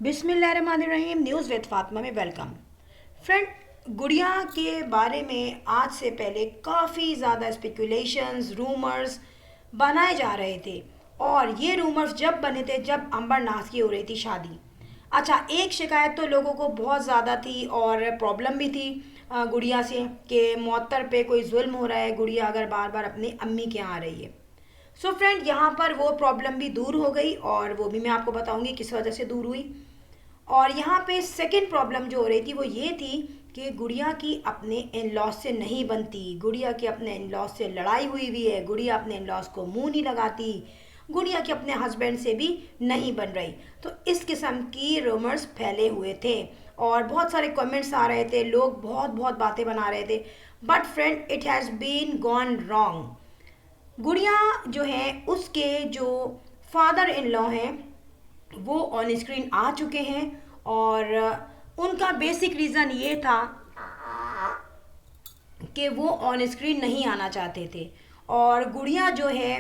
बिस्मिल्लाहिर्रहमानिर्रहीम। News with Fatima में welcome. Friend, गुड़िया के बारे में आज से पहले काफ़ी ज़्यादा स्पेकुलेशंस, रूमर्स बनाए जा रहे थे। और ये रूमर्स जब बने थे जब अंबर नाज की हो रही थी शादी। अच्छा, एक शिकायत तो लोगों को बहुत ज़्यादा थी और प्रॉब्लम भी थी गुड़िया से कि मुअत्तर पे कोई जुल्म हो रहा है, गुड़िया अगर बार बार अपनी अम्मी के यहाँ आ रही है। सो फ्रेंड, यहाँ पर वो प्रॉब्लम भी दूर हो गई और वो भी मैं आपको बताऊंगी किस वजह से दूर हुई। और यहाँ पे सेकंड प्रॉब्लम जो हो रही थी वो ये थी कि गुड़िया की अपने इन लॉज से नहीं बनती, गुड़िया की अपने इन लॉज से लड़ाई हुई है, गुड़िया अपने इन लॉज को मुंह नहीं लगाती, गुड़िया के अपने हस्बैंड से भी नहीं बन रही। तो इस किस्म की रूमर्स फैले हुए थे और बहुत सारे कमेंट्स आ रहे थे, लोग बहुत बहुत बातें बना रहे थे। But friend, it has been gone wrong. गुड़िया जो है उसके जो फादर इन लॉ हैं वो ऑन स्क्रीन आ चुके हैं और उनका बेसिक रीज़न ये था कि वो ऑन स्क्रीन नहीं आना चाहते थे। और गुड़िया जो है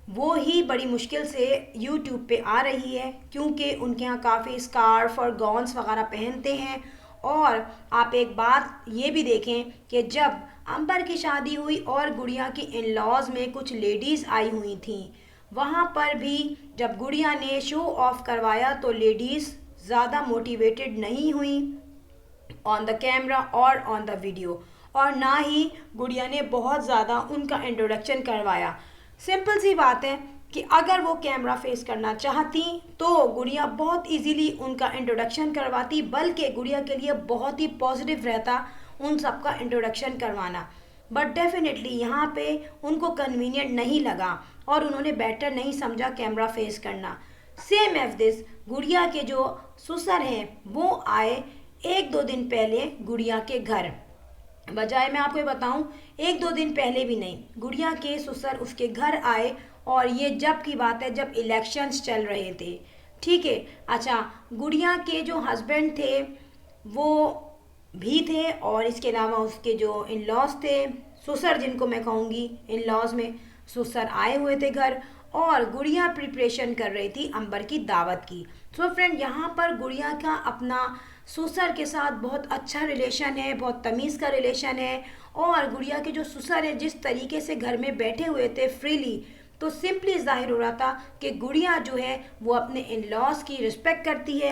वो ही बड़ी मुश्किल से यूट्यूब पे आ रही है क्योंकि उनके यहाँ काफ़ी स्कार्फ और गॉन्स वगैरह पहनते हैं। और आप एक बात ये भी देखें कि जब अंबर की शादी हुई और गुड़िया की इन लॉज में कुछ लेडीज़ आई हुई थी, वहाँ पर भी जब गुड़िया ने शो ऑफ करवाया तो लेडीज़ ज़्यादा मोटिवेटेड नहीं हुई ऑन द कैमरा और ऑन द वीडियो, और ना ही गुड़िया ने बहुत ज़्यादा उनका इंट्रोडक्शन करवाया। सिंपल सी बात है कि अगर वो कैमरा फेस करना चाहती तो गुड़िया बहुत इजीली उनका इंट्रोडक्शन करवाती, बल्कि गुड़िया के लिए बहुत ही पॉजिटिव रहता उन सबका इंट्रोडक्शन करवाना। बट डेफिनेटली यहाँ पे उनको कन्वीनियंट नहीं लगा और उन्होंने बेटर नहीं समझा कैमरा फेस करना। सेम एज दिस, गुड़िया के जो ससुर हैं वो आए एक दो दिन पहले गुड़िया के घर। बजाय मैं आपको ये बताऊं, एक दो दिन पहले भी नहीं, गुड़िया के ससुर उसके घर आए। और ये जब की बात है जब इलेक्शंस चल रहे थे, ठीक है। अच्छा, गुड़िया के जो हस्बैंड थे वो भी थे और इसके अलावा उसके जो इन लॉज थे, ससुर जिनको मैं कहूँगी इन लॉज में, ससुर आए हुए थे घर और गुड़िया प्रिपरेशन कर रही थी अंबर की दावत की। सो फ्रेंड, यहाँ पर गुड़िया का अपना ससुर के साथ बहुत अच्छा रिलेशन है, बहुत तमीज़ का रिलेशन है। और गुड़िया के जो ससुर है जिस तरीके से घर में बैठे हुए थे फ्रीली, तो सिंपली जाहिर हो रहा था कि गुड़िया जो है वो अपने इन लॉज की रिस्पेक्ट करती है।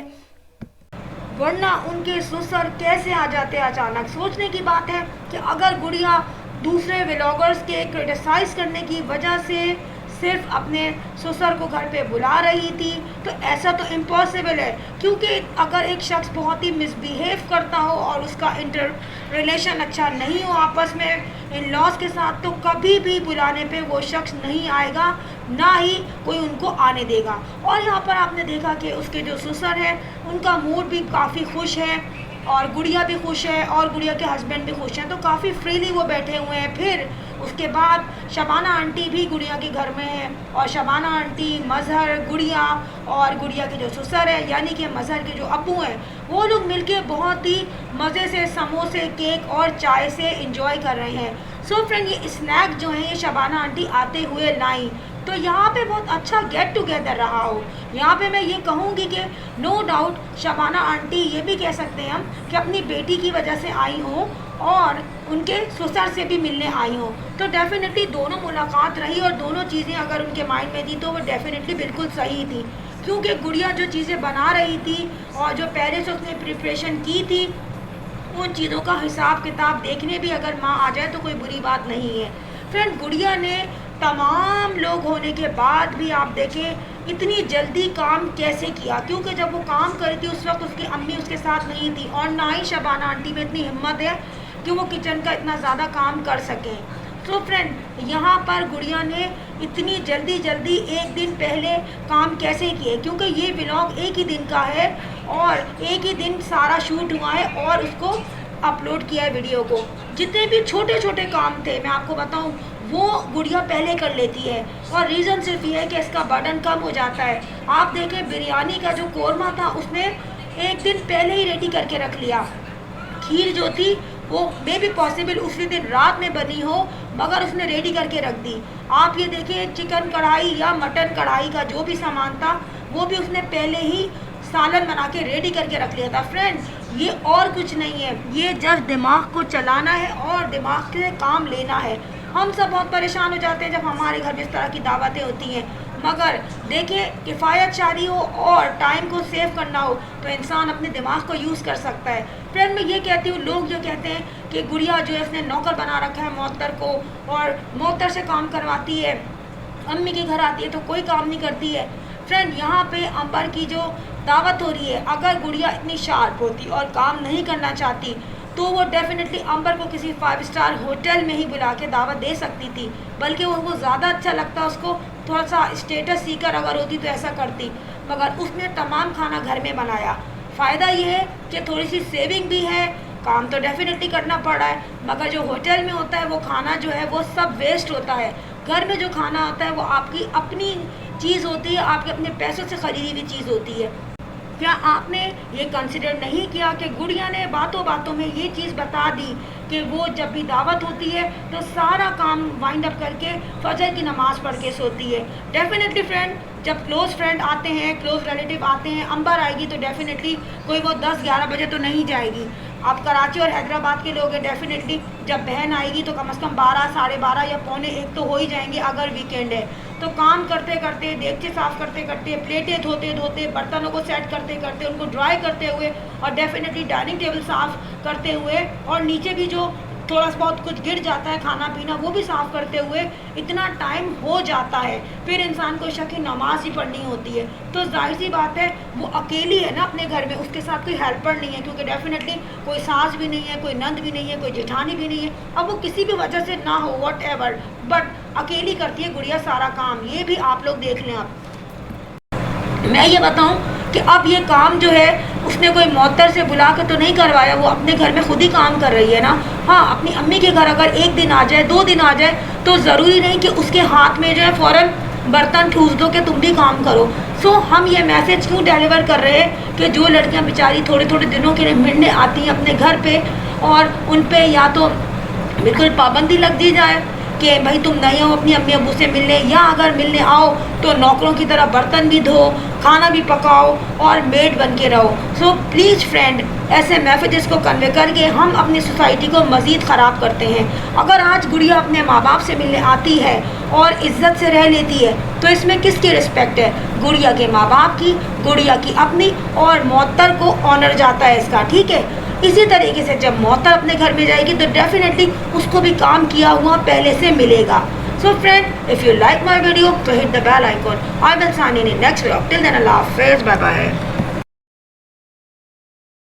वरना उनके ससुर कैसे आ जाते अचानक। सोचने की बात है कि अगर गुड़िया दूसरे व्लॉगर्स के क्रिटिसाइज करने की वजह से सिर्फ अपने ससुर को घर पे बुला रही थी तो ऐसा तो इम्पॉसिबल है, क्योंकि अगर एक शख्स बहुत ही मिसबिहेव करता हो और उसका इंटर रिलेशन अच्छा नहीं हो आपस में इन लॉज के साथ, तो कभी भी बुलाने पे वो शख्स नहीं आएगा, ना ही कोई उनको आने देगा। और यहाँ पर आपने देखा कि उसके जो ससुर है उनका मूड भी काफ़ी खुश है और गुड़िया भी खुश है और गुड़िया के हस्बैंड भी खुश हैं, तो काफ़ी फ्रीली वो बैठे हुए हैं। फिर उसके बाद शबाना आंटी भी गुड़िया के घर में है और शबाना आंटी, मज़हर, गुड़िया और गुड़िया के जो ससुर है यानी कि मज़हर के जो अब्बू हैं, वो लोग मिलके बहुत ही मज़े से समोसे, केक और चाय से इंजॉय कर रहे हैं। सो फ्रेंड, ये स्नैक जो है ये शबाना आंटी आते हुए लाई, तो यहाँ पे बहुत अच्छा गेट टुगेदर रहा हो। यहाँ पे मैं ये कहूँगी कि नो डाउट शबाना आंटी ये भी कह सकते हैं हम कि अपनी बेटी की वजह से आई हों और उनके ससुर से भी मिलने आई हों। तो डेफिनेटली दोनों मुलाकात रही और दोनों चीज़ें अगर उनके माइंड में थी तो वो डेफिनेटली बिल्कुल सही थी, क्योंकि गुड़िया जो चीज़ें बना रही थी और जो पहले से उसने प्रिपरेशन की थी उन चीज़ों का हिसाब किताब देखने भी अगर माँ आ जाए तो कोई बुरी बात नहीं है। फ्रेंड, गुड़िया ने तमाम लोग होने के बाद भी आप देखें इतनी जल्दी काम कैसे किया, क्योंकि जब वो काम कर रही थी उस वक्त उसकी अम्मी उसके साथ नहीं थी और ना ही शबाना आंटी में इतनी हिम्मत है कि वो किचन का इतना ज़्यादा काम कर सकें। तो फ्रेंड, यहाँ पर गुड़िया ने इतनी जल्दी जल्दी एक दिन पहले काम कैसे किए, क्योंकि ये व्लॉग एक ही दिन का है और एक ही दिन सारा शूट हुआ है और उसको अपलोड किया है वीडियो को। जितने भी छोटे छोटे काम थे मैं आपको बताऊं वो गुड़िया पहले कर लेती है और रीज़न सिर्फ ये है कि इसका बर्डन कम हो जाता है। आप देखें, बिरयानी का जो कोरमा था उसने एक दिन पहले ही रेडी करके रख लिया। खीर जो थी वो मे भी पॉसिबल उसी दिन रात में बनी हो, मगर उसने रेडी करके रख दी। आप ये देखिए, चिकन कढ़ाई या मटन कढ़ाई का जो भी सामान था वो भी उसने पहले ही सालन बना के रेडी करके रख लिया था। फ्रेंड्स, ये और कुछ नहीं है, ये जस्ट दिमाग को चलाना है और दिमाग से काम लेना है। हम सब बहुत परेशान हो जाते हैं जब हमारे घर में इस तरह की दावतें होती हैं, मगर देखिए किफ़ायत शादी हो और टाइम को सेव करना हो तो इंसान अपने दिमाग को यूज़ कर सकता है। फ्रेंड, मैं ये कहती हूँ, लोग जो कहते हैं कि गुड़िया जो है उसने नौकर बना रखा है मोहत्तर को और मोहत्तर से काम करवाती है, अम्मी के घर आती है तो कोई काम नहीं करती है। फ्रेंड, यहाँ पे अंबर की जो दावत हो रही है, अगर गुड़िया इतनी शार्प होती और काम नहीं करना चाहती तो वो डेफिनेटली अंबर को किसी 5 स्टार होटल में ही बुला के दावत दे सकती थी, बल्कि वो ज़्यादा अच्छा लगता, उसको थोड़ा सा स्टेटस सीकर अगर होती तो ऐसा करती, मगर उसने तमाम खाना घर में बनाया। फ़ायदा ये है कि थोड़ी सी सेविंग भी है, काम तो डेफिनेटली करना पड़ रहा है, मगर जो होटल में होता है वो खाना जो है वो सब वेस्ट होता है। घर में जो खाना होता है वो आपकी अपनी चीज़ होती है, आपके अपने पैसों से ख़रीदी हुई चीज़ होती है। क्या आपने ये कंसिडर नहीं किया कि गुड़िया ने बातों बातों में ये चीज़ बता दी कि वो जब भी दावत होती है तो सारा काम वाइंड अप करके फजर की नमाज़ पढ़ के सोती है। डेफिनेटली फ्रेंड, जब क्लोज़ फ्रेंड आते हैं, क्लोज़ रिलेटिव आते हैं, अंबर आएगी तो डेफिनेटली कोई वो 10-11 बजे तो नहीं जाएगी। आप कराची और हैदराबाद के लोग हैं, डेफिनेटली जब बहन आएगी तो कम से कम 12, साढ़े 12 या पौने 1 तो हो ही जाएंगे अगर वीकेंड है। तो काम करते करते, देगचे साफ़ करते करते, प्लेटें धोते धोते, बर्तनों को सेट करते करते, उनको ड्राई करते हुए और डेफिनेटली डाइनिंग टेबल साफ़ करते हुए और नीचे भी जो थोड़ा सा बहुत कुछ गिर जाता है खाना पीना वो भी साफ़ करते हुए इतना टाइम हो जाता है। फिर इंसान को शक नमाज ही पढ़नी होती है, तो जाहिर सी बात है वो अकेली है ना अपने घर में, उसके साथ कोई हेल्पर नहीं है, क्योंकि डेफिनेटली कोई सास भी नहीं है, कोई नंद भी नहीं है, कोई जेठानी भी नहीं है। अब वो किसी भी वजह से ना हो, वॉट एवर, बट अकेली करती है गुड़िया सारा काम। ये भी आप लोग देख लें। आप मैं ये बताऊं कि अब ये काम जो है उसने कोई मोहत्तर से बुला के तो नहीं करवाया, वो अपने घर में खुद ही काम कर रही है ना। हाँ, अपनी अम्मी के घर अगर 1 दिन आ जाए, 2 दिन आ जाए तो ज़रूरी नहीं कि उसके हाथ में जो है फ़ौरन बर्तन ठूस दो कि तुम भी काम करो। सो हम ये मैसेज क्यों डिलीवर कर रहे हैं कि जो लड़कियां बेचारी थोड़े थोड़े दिनों के लिए मिलने आती हैं अपने घर पे और उन पे या तो बिल्कुल पाबंदी लग दी जाए कि भाई तुम नहीं आओ अपनी अम्मी अब्बू से मिलने, या अगर मिलने आओ तो नौकरों की तरह बर्तन भी धो, खाना भी पकाओ और मेड बन के रहो। सो प्लीज़ फ्रेंड, ऐसे मैसेजेस को कन्वे करके हम अपनी सोसाइटी को मज़ीद ख़राब करते हैं। अगर आज गुड़िया अपने माँ बाप से मिलने आती है और इज़्ज़त से रह लेती है तो इसमें किसकी रिस्पेक्ट है? गुड़िया के माँ बाप की, गुड़िया की अपनी, और मोहत्तर को ऑनर जाता है इसका, ठीक है। इसी तरीके से जब मोहत्तर अपने घर में जाएगी तो डेफिनेटली उसको भी काम किया हुआ पहले से मिलेगा। So friend, if you like my video, so hit the bell icon. I will sign in next vlog. Till then, Allah Hafiz. Bye bye.